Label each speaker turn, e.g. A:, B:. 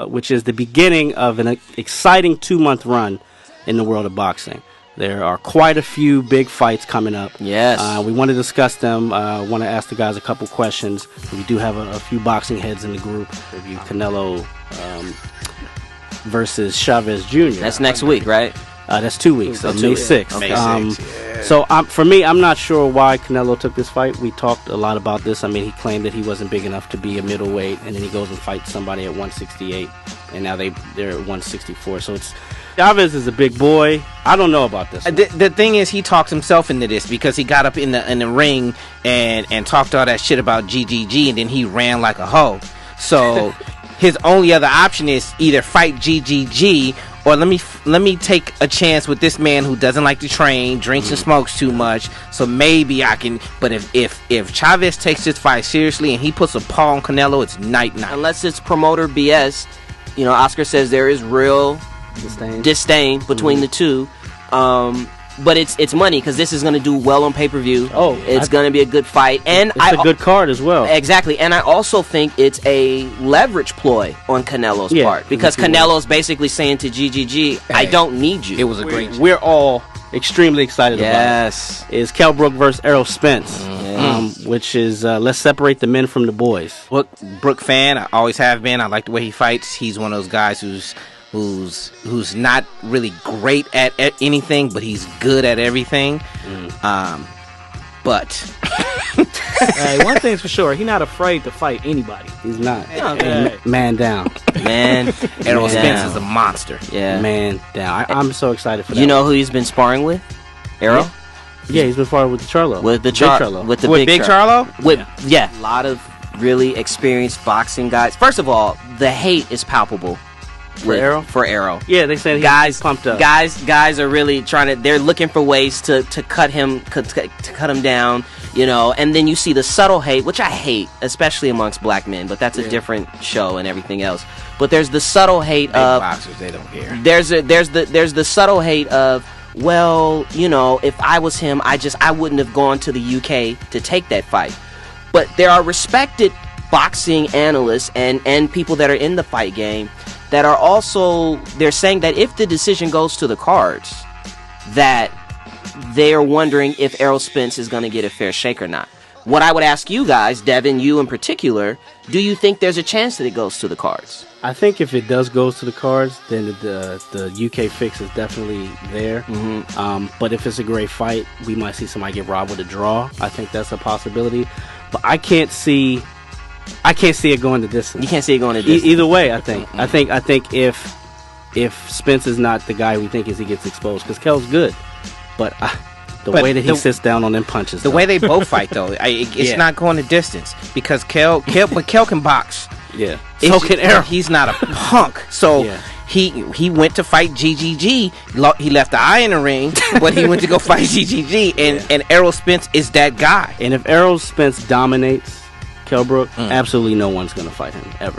A: which is the beginning of an exciting 2-month run in the world of boxing. There are quite a few big fights coming up.
B: Yes.
A: We want to discuss them. I want to ask the guys a couple questions. We do have a few boxing heads in the group. Review Canelo versus Chavez Jr.
B: That's next week, right?
A: That's 2 weeks, May 6th.
C: May 6th, yeah.
A: So for me, I'm not sure why Canelo took this fight. We talked a lot about this. I mean, he claimed that he wasn't big enough to be a middleweight, and then he goes and fights somebody at 168, and now they're at 164. So Chavez is a big boy. I don't know about this.
C: The thing is, he talked himself into this because he got up in the ring and talked all that shit about GGG, and then he ran like a hoe. So his only other option is either fight GGG or let me take a chance with this man who doesn't like to train, drinks and smokes too much. So maybe I can. But if Chavez takes this fight seriously and he puts a paw on Canelo, it's night.
B: Unless it's promoter BS, Oscar says there is real disdain between the two. But it's money because this is going to do well on pay-per-view. It's going to be a good fight, and
A: it's a good card as well.
B: Exactly, and I also think it's a leverage ploy on Canelo's part because Canelo's basically saying to GGG, "I don't need you."
C: It was a great.
A: We're all extremely excited about it. Is Kell Brook versus Errol Spence, which is let's separate the men from the boys.
C: Brook fan, I always have been. I like the way he fights. He's one of those guys who's not really great at anything, but he's good at everything. But
D: one thing's for sure, he's not afraid to fight anybody.
A: He's not. Man down.
C: Errol Spence is a monster.
B: Yeah.
A: Man down. I'm so excited for that.
B: You know who he's been sparring with? Errol?
A: Yeah, he's been sparring with the Charlo.
B: With the
A: Big Charlo.
B: With the
C: Big Charlo?
B: A lot of really experienced boxing guys. First of all, the hate is palpable.
A: For Errol?
B: Yeah,
A: they said
B: he's
A: pumped up.
B: Guys are really they're looking for ways to cut him down, and then you see the subtle hate, which I hate, especially amongst black men, but that's a different show and everything else. But there's the subtle hate of
C: boxers, they don't care.
B: There's the subtle hate of, well, if I was him, I wouldn't have gone to the UK to take that fight. But there are respected boxing analysts and people that are in the fight game that are also, they're saying that if the decision goes to the cards, that they're wondering if Errol Spence is going to get a fair shake or not. What I would ask you guys, Devin, you in particular, do you think there's a chance that it goes to the cards?
A: I think if it does go to the cards, then the UK fix is definitely there. But if it's a great fight, we might see somebody get robbed with a draw. I think that's a possibility. But I can't see it going the distance.
B: You can't see it going the distance.
A: Either way, I think. I think if Spence is not the guy we think is, he gets exposed because Kell's good, but the way that he sits down on them punches,
C: the way they both fight though, it's not going the distance because Kell can box.
A: Yeah, so can Errol.
C: He's not a punk, so. Yeah. He went to fight GGG. He left the eye in the ring, but he went to go fight GGG, and Errol Spence is that guy.
A: And if Errol Spence dominates Kell Brook, absolutely no one's going to fight him ever.